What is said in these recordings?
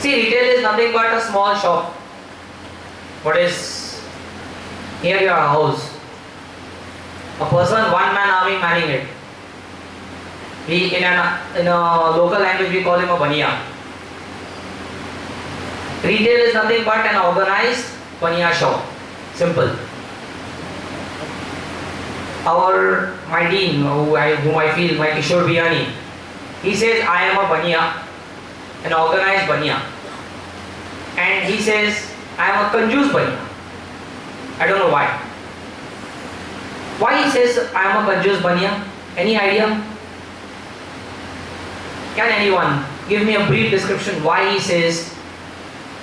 See, retail is nothing but a small shop. What is near your house? A person, one man army manning it. We in a local language we call him a baniya. Retail is nothing but an organized baniya shop. Simple. My dean, whom I feel, my Kishore Biyani, he says I am a baniya, an organized baniya, and he says I am a conjuice baniya. I don't know why. Why he says I am a conjuice baniya? Any idea? Can anyone give me a brief description why he says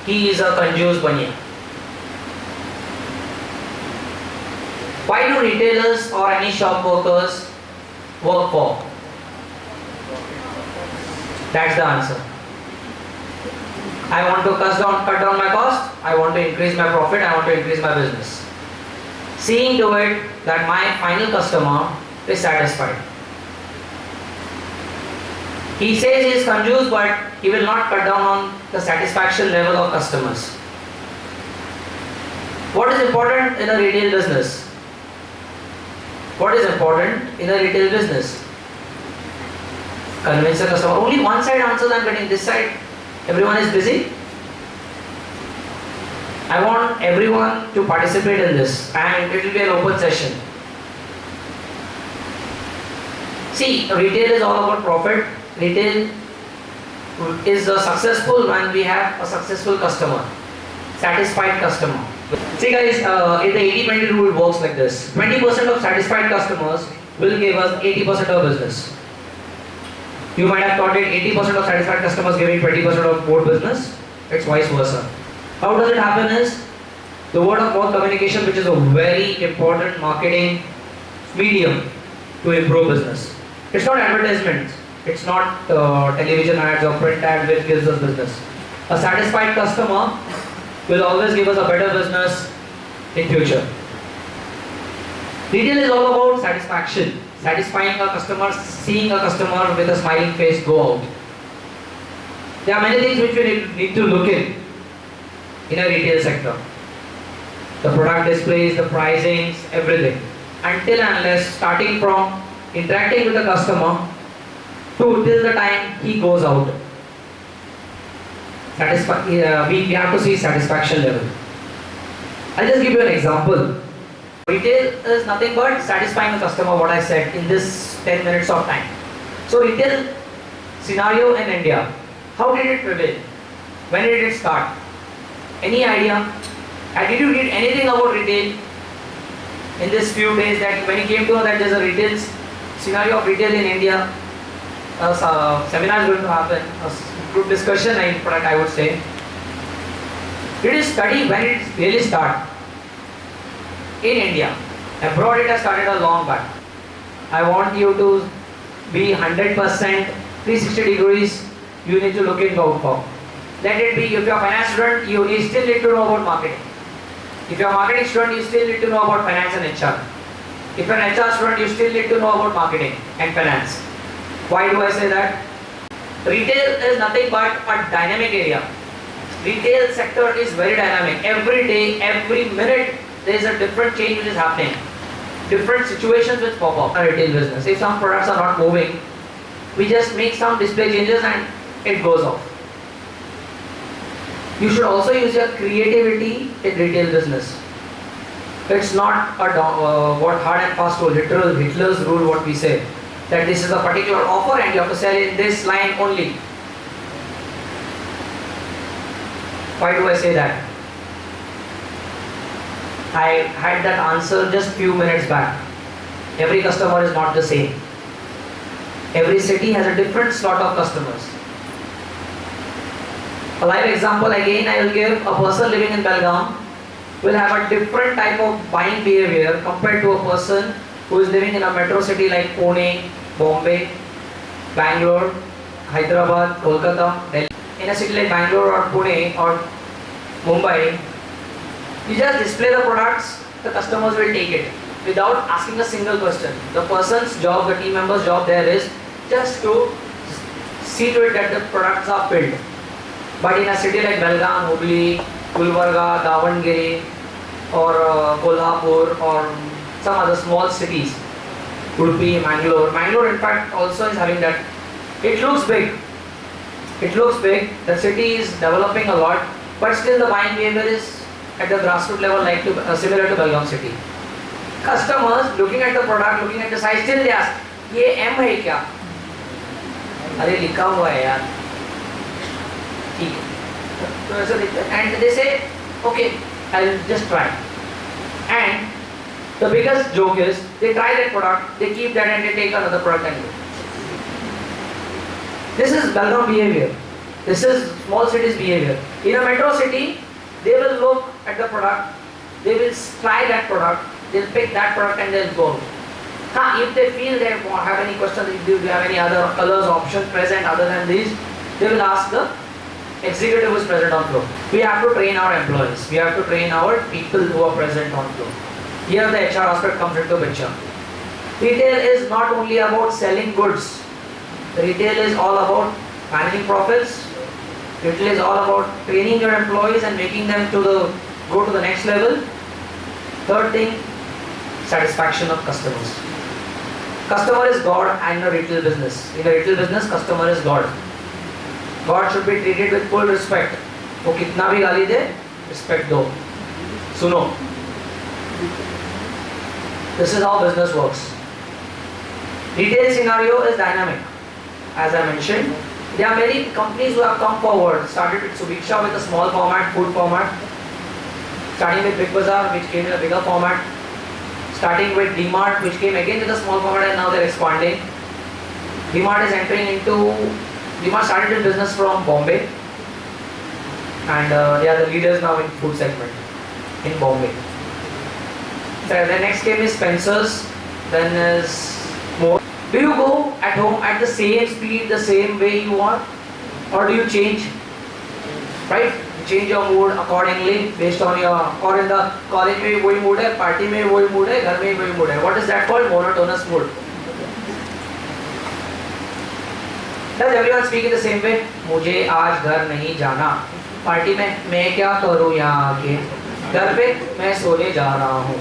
he is a conjuice baniya? Why do retailers or any shop workers work for? That's the answer. I want to cut down my cost, I want to increase my profit, I want to increase my business. Seeing to it that my final customer is satisfied. He says he is conjuice, but he will not cut down on the satisfaction level of customers. What is important in a retail business? What is important in a retail business? Convince the customer. Only one side answers I am getting. This side, everyone is busy. I want everyone to participate in this, and it will be an open session. See, retail is all about profit. Retail is successful when we have a successful customer, satisfied customer. See guys, in the 80-20 rule it works like this. 20% of satisfied customers will give us 80% of business. You might have thought that 80% of satisfied customers giving 20% of more business. It's vice versa. How does it happen is, the word of mouth communication, which is a very important marketing medium to improve business. It's not advertisements. It's not television ads or print ads which gives us business. A satisfied customer will always give us a better business in future. Retail is all about satisfaction, satisfying a customer, seeing a customer with a smiling face go out. There are many things which we need to look in a retail sector. The product displays, the pricings, everything. Until and unless, starting from interacting with the customer to till the time he goes out. We have to see satisfaction level. I'll just give you an example. Retail is nothing but satisfying the customer, what I said in this 10 minutes of time. So retail scenario in India, how did it prevail? When did it start? Any idea? Did you read anything about retail in this few days, that when you came to know that there's a retail scenario of retail in India, a seminar is going to happen, a group discussion I would say. Did you study when it really started? In India. Abroad it has started a long back. I want you to be 100% 360 degrees, you need to look out for. Let it be, if you are a finance student, you still need to know about marketing. If you are a marketing student, you still need to know about finance and HR. If you are an HR student, you still need to know about marketing and finance. Why do I say that? Retail is nothing but a dynamic area. Retail sector is very dynamic. Every day, every minute, there is a different change which is happening. Different situations which pop up in a retail business. If some products are not moving, we just make some display changes and it goes off. You should also use your creativity in retail business. It's not what hard and fast rule, literal Hitler's rule, what we say, that this is a particular offer and you have to sell in this line only. Why do I say that? I had that answer just few minutes back. Every customer is not the same. Every city has a different slot of customers. A live example again I will give. A person living in Belgaum will have a different type of buying behavior compared to a person who is living in a metro city like Pune, Bombay, Bangalore, Hyderabad, Kolkata, Delhi. In a city like Bangalore or Pune or Mumbai, you just display the products, the customers will take it without asking a single question. The person's job, the team member's job there is just to see to it that the products are filled. But in a city like Belgaum, Hubli, Gulbarga, Davangere, or Kolhapur, or some other small cities, Udupi, Mangalore. Mangalore, in fact, also is having that. It looks big. It looks big. The city is developing a lot, but still the buying behavior is at the grassroots level similar to Belgaum city. Customers looking at the product, looking at the size, still they ask, ये M है क्या? अरे लिखा हुआ है यार. ठीक है. तो ऐसा लिखते हैं. And they say, okay, I'll just try. And the biggest joke is they try that product, they keep that and they take another product and go. This is Belgaum behavior. This is small cities behavior. In a metro city, they will look at the product, they will try that product, they'll pick that product and they'll go. If they feel they have any questions, if they have any other colors options present other than these, they will ask the executive who is present on floor. We have to train our employees. We have to train our people who are present on floor. Here the HR aspect comes into picture. Retail is not only about selling goods. Retail is all about managing profits. Retail is all about training your employees and making them go to the next level. Third thing, satisfaction of customers. Customer is God in a retail business. In a retail business, customer is God. God should be treated with full respect. वो कितना भी गाली दे, respect दो. सुनो. This is how business works. Retail scenario is dynamic. As I mentioned, there are many companies who have come forward. Started with Subiksha with a small format, food format. Starting with Big Bazaar, which came in a bigger format. Starting with DMart, which came again with a small format, and now they're expanding. DMart is entering into. DMart started in business from Bombay, and they are the leaders now in food segment in Bombay. So the next came is Spencer's. Then is more. Do you go at home at the same speed, the same way you want, or do you change? Right? You change your mood accordingly based on your, or in the college में वही mood है, party में वही mood है, घर में वही mood है. What is that called? Monotonous mood. Does everyone speak in the same way? मुझे आज घर नहीं जाना. पार्टी में मैं क्या करूँ यहाँ आके? घर पे मैं सोने जा रहा हूँ.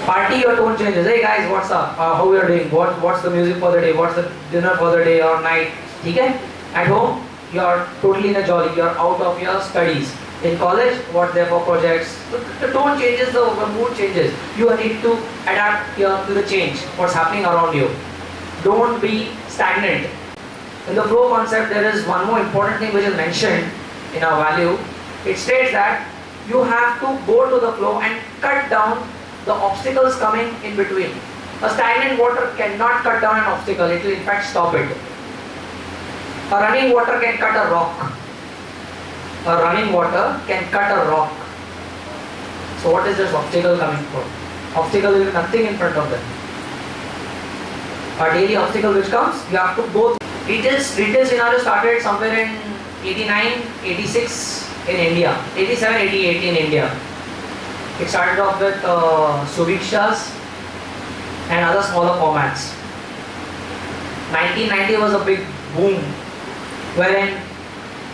Party, your tone changes. Hey guys, what's up? How we are doing? What's the music for the day? What's the dinner for the day or night? Okay? At home, you are totally in a jolly. You are out of your studies. In college, what's there for projects? The tone changes, the mood changes. You need to adapt to the change. What's happening around you? Don't be stagnant. In the flow concept, there is one more important thing which is mentioned in our value. It states that you have to go to the flow and cut down the obstacles coming in between. A stagnant water cannot cut down an obstacle, it will in fact stop it. A running water can cut a rock. A running water can cut a rock. So what is this obstacle coming from? Obstacle is nothing in front of them. A daily obstacle which comes, you have to go. Retail scenario started somewhere in 89, 86 in India, 87, 88 in India. It started off with Subikshas and other smaller formats. 1990 was a big boom wherein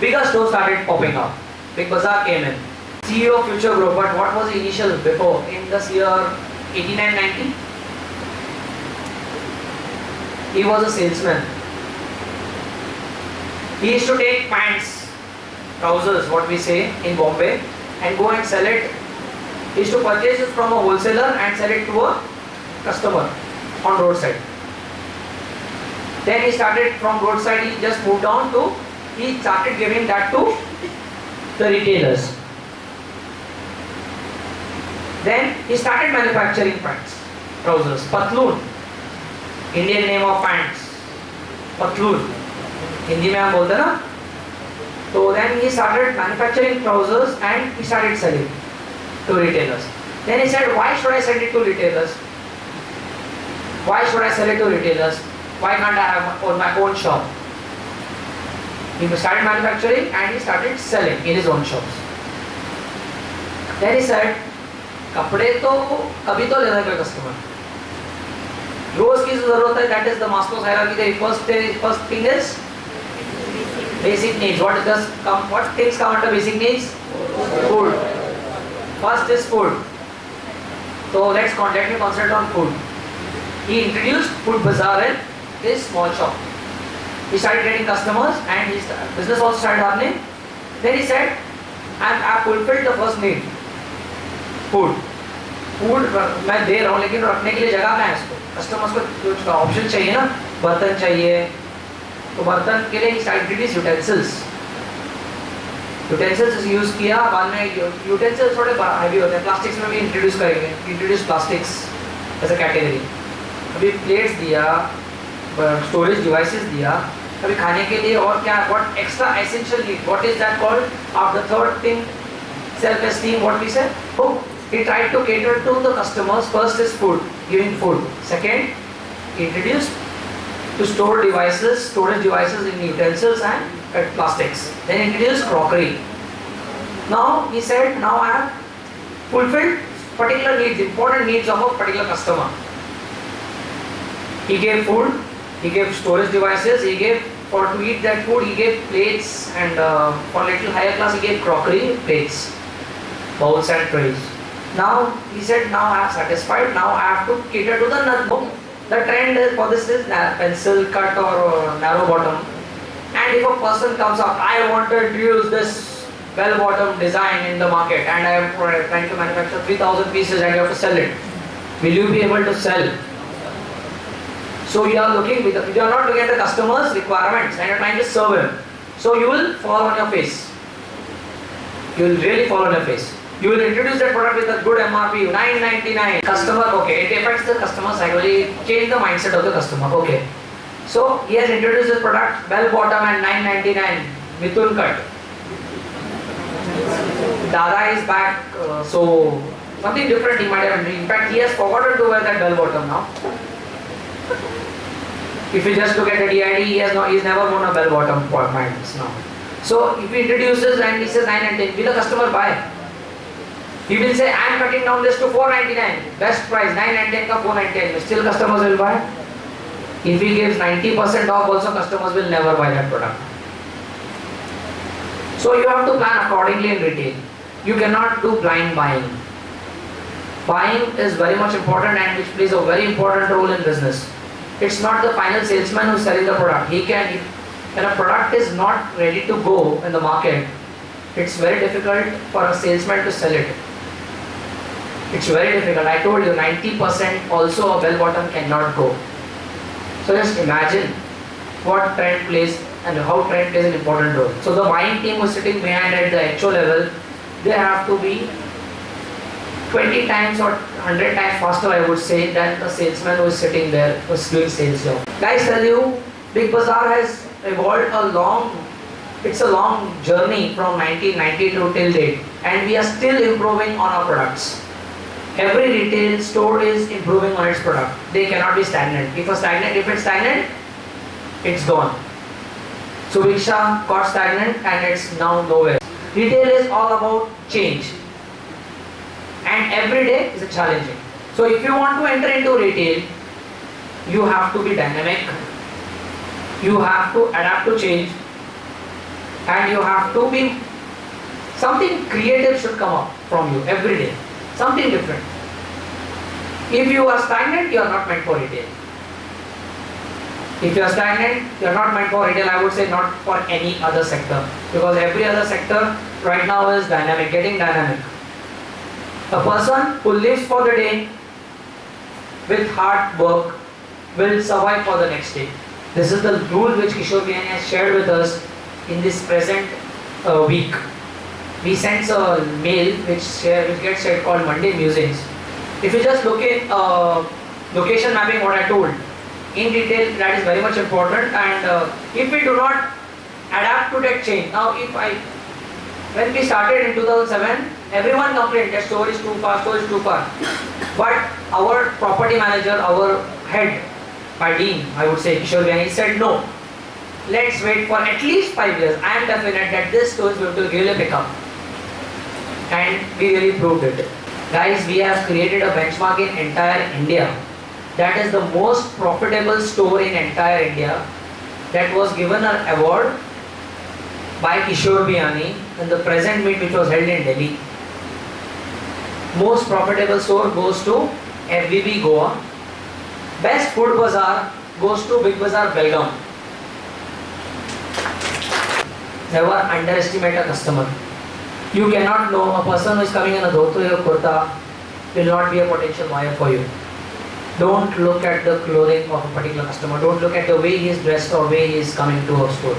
bigger stores started popping up. Big Bazaar came in. CEO of Future Group, but what was the initial before in this year 89-90? He was a salesman. He used to take pants, trousers, what we say in Bombay, and go and sell it. He used to purchase it from a wholesaler and sell it to a customer on roadside. Then he started from roadside, he just moved on to, he started giving that to the retailers. Then he started manufacturing pants, trousers, Patloon, Indian name of pants, Patloon. Hindi में हम बोलते हैं ना. So then he started manufacturing trousers and he started selling to retailers. Then he said, why should I sell it to retailers? Why should I sell it to retailers? Why can't I have my own shop? He started manufacturing and he started selling in his own shops. Then he said, कपड़े तो कभी तो लेना है कोई customer. रोज की जरूरत है. That is the Maslow's hierarchy. The first thing is Basic needs. What things come under basic needs? Food. First is food. So let me concentrate on food. He introduced Food Bazaar in his small shop. He started getting customers and his business also started happening. Then he said, I fulfilled the first need. Food. Food मैं दे रहा हूँ लेकिन रखने के लिए जगह कहाँ है इसको? कस्टमर्स को कुछ ऑप्शन चाहिए ना, बर्तन चाहिए, तो बर्तन के लिए इंट्रोड्यूस यूटेंसिल्स यूज किया. बाद में यूटेंसिल्स थोड़े हैवी होते हैं, प्लास्टिक्स में भी इंट्रोड्यूस करेंगे, introduce plastics as a category. अभी प्लेट्स दिया, स्टोरेज डिवाइसेस दिया, अभी खाने के लिए और क्या, what extra essential need, what is that called? Of the third thing, self esteem, what we say. He tried to cater to the customers. First is food, giving food. Second, he introduced to storage devices in utensils and plastics. Then introduced crockery. Now he said, now I have fulfilled particular needs, important needs of a particular customer. He gave food, he gave storage devices, he gave for to eat that food, he gave plates, and for little higher class he gave crockery, plates, bowls and trays. Now he said, now I have satisfied, now I have to cater to the notebook. The trend is for this is pencil cut or narrow bottom. And if a person comes up, I want to introduce this bell bottom design in the market and I am trying to manufacture 3,000 pieces and you have to sell it. Will you be able to sell? So you are not looking at the customer's requirements and you are trying to serve him. So you will fall on your face. You will really fall on your face. You will introduce that product with a good MRP, 999. Customer, okay, it affects the customer psychology, change the mindset of the customer, okay. So he has introduced this product, bell bottom and 999, Mithun cut. Dada is back, so something different he might have. In fact, he has forgotten to wear that bell bottom now. If you just look at the DID, he's never worn a bell bottom for minds now. So if he introduces and he says 999, will the customer buy? He will say, I am cutting down this to 499, best price, 999 ka 499, still customers will buy. If he gives 90% off also, customers will never buy that product. So you have to plan accordingly in retail. You cannot do blind buying. Buying is very much important and which plays a very important role in business. It's not the final salesman who's selling the product. When a product is not ready to go in the market, it's very difficult for a salesman to sell it. It's very difficult. I told you 90% also a bell bottom cannot go. So just imagine what trend plays and how trend plays an important role. So the buying team was sitting behind at the HO level, they have to be 20 times or 100 times faster, I would say, than the salesman who is sitting there who's doing sales job. Guys, tell you, Big Bazaar has evolved it's a long journey from 1990 to till date, and we are still improving on our products. Every retail store is improving on its product. They cannot be stagnant. If it's stagnant, it's gone. So Viksha got stagnant and it's now nowhere. Retail is all about change, and every day is a challenging. So if you want to enter into retail, you have to be dynamic. You have to adapt to change. And you have to be, something creative should come up from you every day, something different. If you are stagnant, you are not meant for retail. If you are stagnant, you are not meant for retail. I would say not for any other sector, because every other sector right now is dynamic, getting dynamic. A person who lives for the day with hard work will survive for the next day. This is the rule which Kishore Bihani has shared with us in this present week. We sent a mail which gets shared called Monday Musings. If you just look at location mapping, what I told in detail, that is very much important. And if we do not adapt to that change, now when we started in 2007, everyone complained that store is too far, But our property manager, our head, my dean, I would say, Kishore Bihani, said no. Let's wait for at least 5 years. I am definite that this store is going to really pick up. And we really proved it. Guys, we have created a benchmark in entire India. That is the most profitable store in entire India. That was given an award by Kishore Biyani in the present meet which was held in Delhi. Most profitable store goes to FBB Goa. Best food bazaar goes to Big Bazaar Belgaum. Never underestimate a customer. You cannot know a person who is coming in a dhoti or kurta will not be a potential buyer for you. Don't look at the clothing of a particular customer. Don't look at the way he is dressed or way he is coming to a store.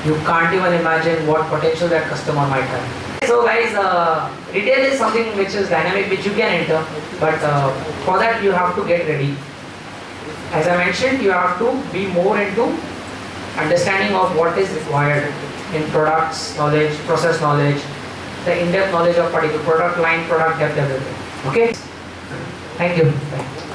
You can't even imagine what potential that customer might have. So guys, retail is something which is dynamic, which you can enter, but for that you have to get ready. As I mentioned, you have to be more into understanding of what is required in products knowledge, process knowledge, the in-depth knowledge of particular product line, product depth, everything. Okay? Thank you. Thank you.